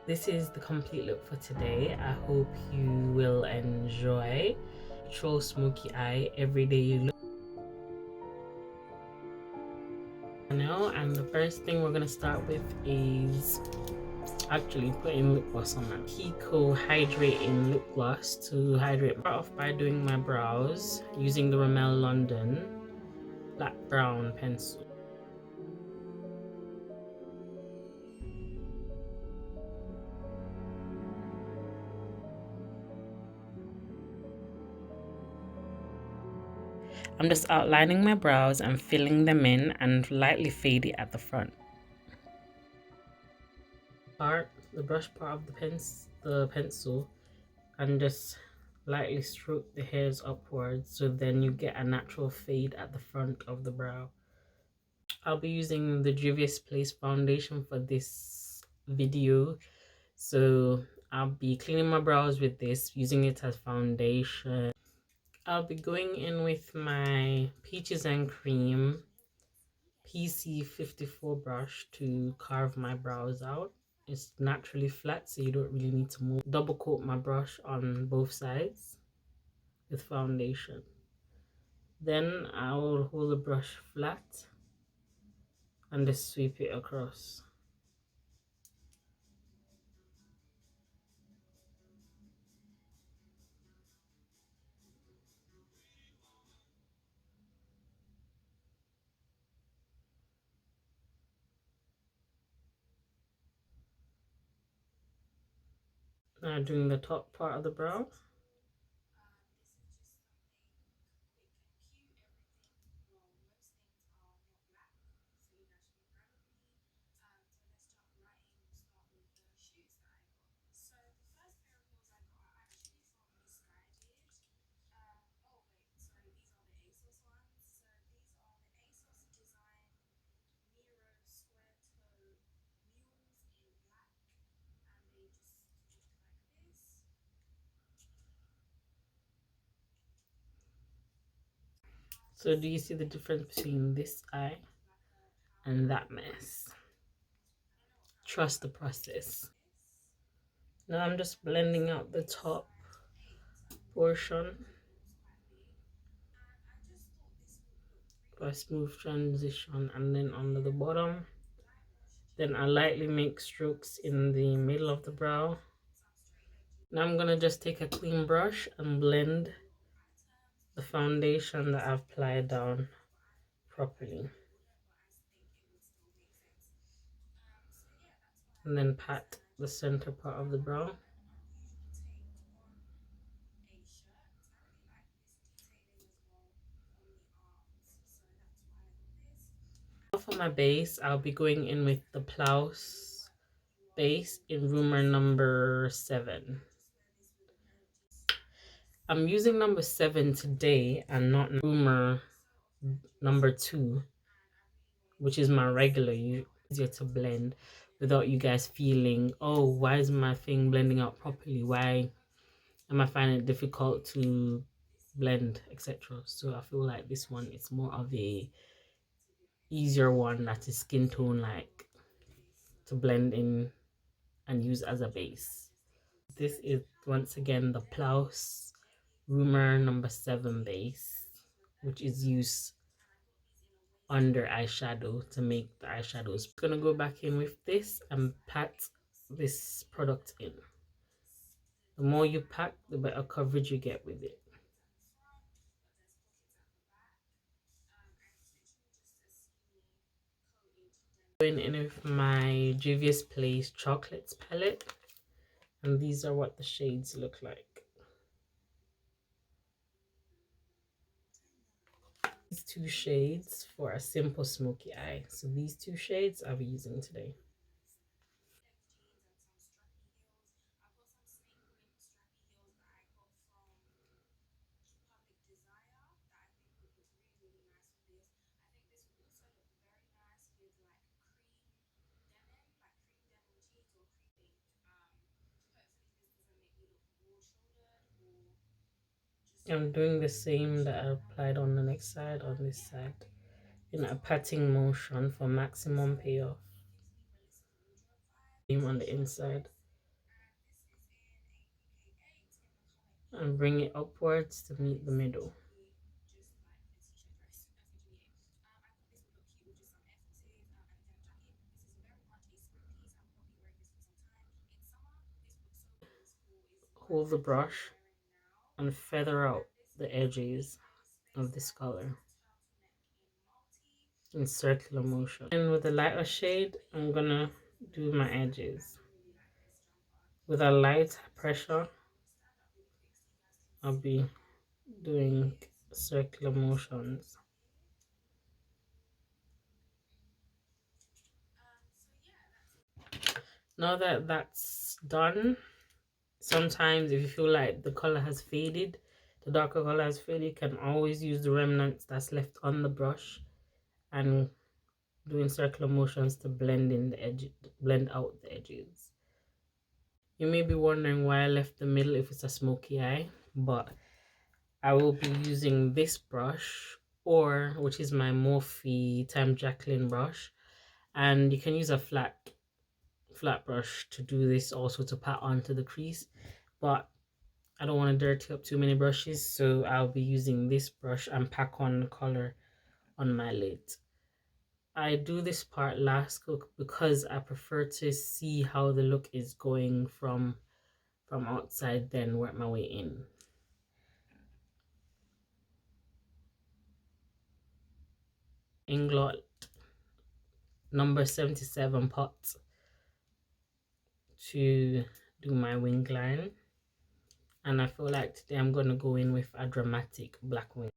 This is the complete look for today. I hope you will enjoy. Troll smoky eye everyday look now, and the first thing we're gonna start with is actually putting lip gloss on my Kiko hydrating lip gloss to hydrate. Start off by doing my brows using the Rimmel London black brown pencil. I'm just outlining my brows and filling them in and lightly fade it at the front. The brush part of the pencil, and just lightly stroke the hairs upwards so then you get a natural fade at the front of the brow. I'll be using the Juvias Place foundation for this video, so I'll be cleaning my brows with this, using it as foundation. I'll be going in with my Peaches and Cream PC54 brush to carve my brows out. It's naturally flat, so you don't really need to move. Double coat my brush on both sides with foundation. Then I will hold the brush flat and just sweep it across. Now doing the top part of the brow. So do you see the difference between this eye and that mess? Trust the process. Now I'm just blending out the top portion for a smooth transition, and then under the bottom. Then I lightly make strokes in the middle of the brow. Now I'm gonna just take a clean brush and blend the foundation that I've applied down properly. And then pat the center part of the brow. For my base, I'll be going in with the Plouse base in rumor number 7. I'm using number 7 today and not rumor number 2, which is my regular. Easier to blend without you guys feeling, oh, why is my thing blending out properly? Why am I finding it difficult to blend, etc.? So I feel like this one is more of a easier one that is skin tone like to blend in and use as a base. This is once again the Plouse rumor number 7 base, which is used under eyeshadow to make the eyeshadows. I'm gonna go back in with this and pat this product in. The more you pack, the better coverage you get with it. Going in with my Juvia's Place Chocolates palette, and these are what the shades look like. These 2 shades for a simple smoky eye. So these 2 shades I'll be using today. I'm doing the same that I applied on the next side, on this side, in a patting motion for maximum payoff. Same on the inside. and bring it upwards to meet the middle. Hold the brush and feather out the edges of this color in circular motion. And with a lighter shade, I'm gonna do my edges. With a light pressure, I'll be doing circular motions. Now that that's done, sometimes if you feel like the color has faded, the darker color has faded, you can always use the remnants that's left on the brush and doing circular motions to blend in the edge, blend out the edges. You may be wondering why I left the middle if it's a smoky eye, but I will be using this brush, or which is my Morphe Time Jacqueline brush, and you can use a flat brush to do this also, to pat onto the crease, but I don't want to dirty up too many brushes, so I'll be using this brush and pack on the color on my lid. I do this part last because I prefer to see how the look is going from outside, then work my way in. Inglot number 77 pot to do my wing line, and I feel like today I'm going to go in with a dramatic black wing.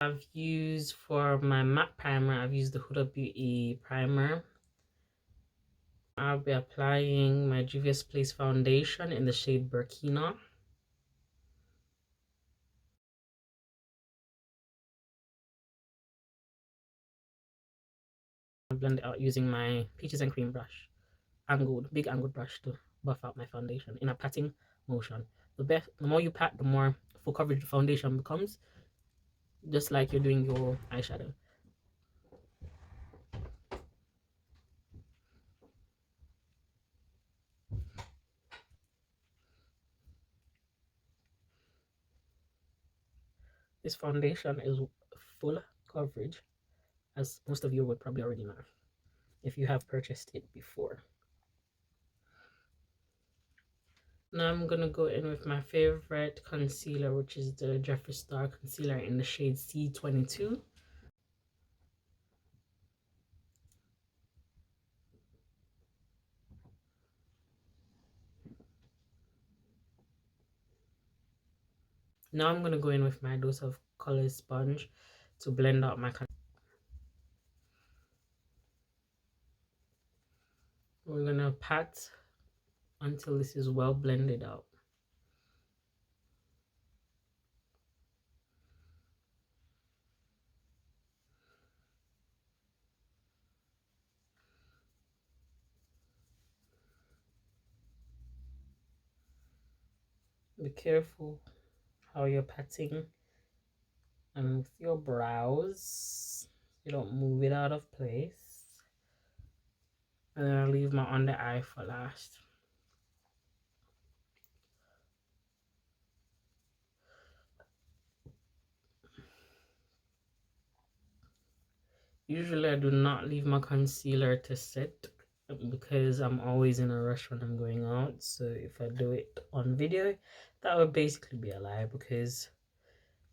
I've used for my matte primer, I've used the Huda Beauty primer. I'll be applying my Juvia's Place foundation in the shade Burkina. I blend it out using my Peaches and Cream brush, big angled brush, to buff out my foundation in a patting motion. The more you pat, the more full coverage the foundation becomes, just like you're doing your eyeshadow. This foundation is full coverage, as most of you would probably already know if you have purchased it before. Now I'm gonna go in with my favorite concealer, which is the Jeffree Star concealer in the shade C22. Now I'm gonna go in with my Dose of Color sponge to blend out my concealer. We're gonna pat until this is well blended out. Be careful how you're patting and with your brows, you don't move it out of place. And then I'll leave my under eye for last. Usually I do not leave my concealer to set because I'm always in a rush when I'm going out. So if I do it on video, that would basically be a lie, because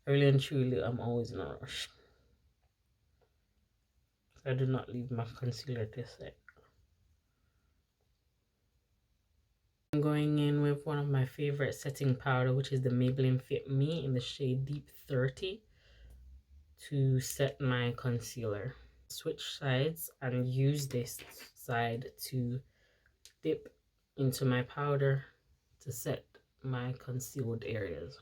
really and truly I'm always in a rush. So I do not leave my concealer to set. I'm going in with one of my favorite setting powder, which is the Maybelline Fit Me in the shade Deep 30, to set my concealer. Switch sides and use this side to dip into my powder to set my concealed areas.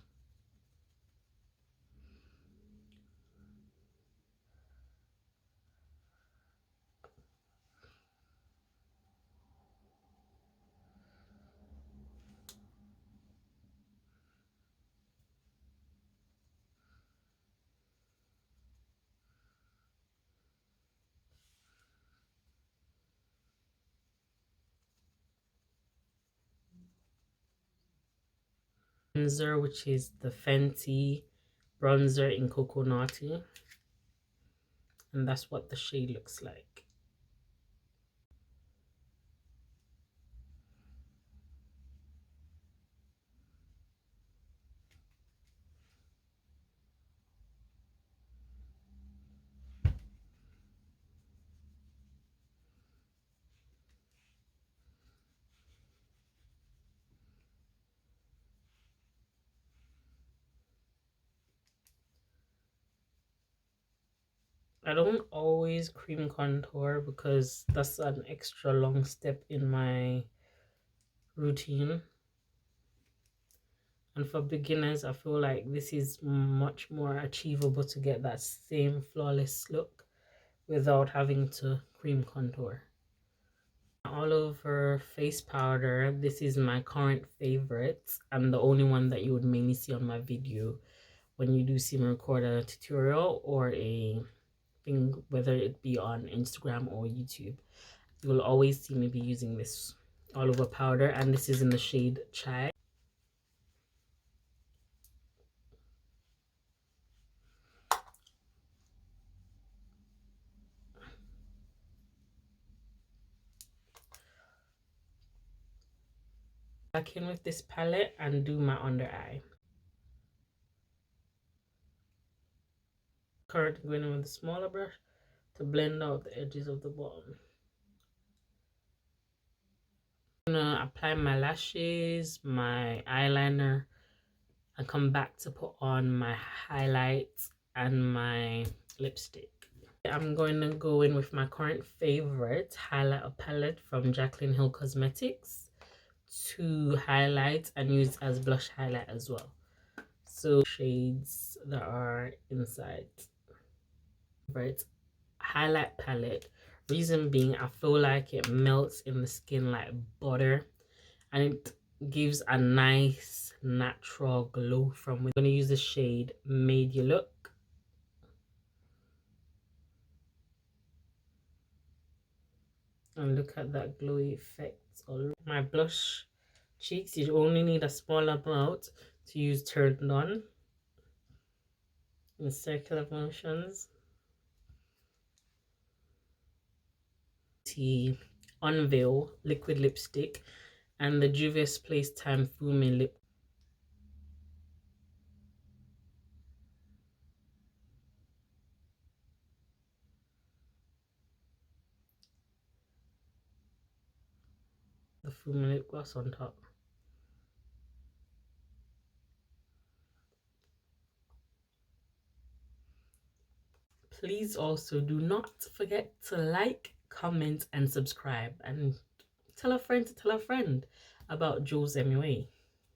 Bronzer, which is the Fenty bronzer in Coconutty, and that's what the shade looks like. I don't always cream contour because that's an extra long step in my routine. And for beginners, I feel like this is much more achievable to get that same flawless look without having to cream contour. All over face powder, this is my current favorite and the only one that you would mainly see on my video when you do see me record a tutorial or a thing, whether it be on Instagram or YouTube. You will always see me be using this all over powder, and this is in the shade Chai. Back in with this palette and do my under eye. Currently going in with the smaller brush to blend out the edges of the bottom. I'm gonna apply my lashes, my eyeliner, and come back to put on my highlights and my lipstick. I'm going to go in with my current favorite highlighter palette from Jaclyn Hill Cosmetics to highlight and use as blush highlight as well. So shades that are inside. Right, highlight palette. Reason being, I feel like it melts in the skin like butter, and it gives a nice natural glow from within. I'm going to use the shade Made You Look. And look at that glowy effect. My blush cheeks, you only need a small amount to use turned on in circular motions. The Unveil liquid lipstick and the Juvias Time Fumé lip. The Fumé lip gloss on top. Please also do not forget to like, comment, and subscribe, and tell a friend to tell a friend about Jules MUA.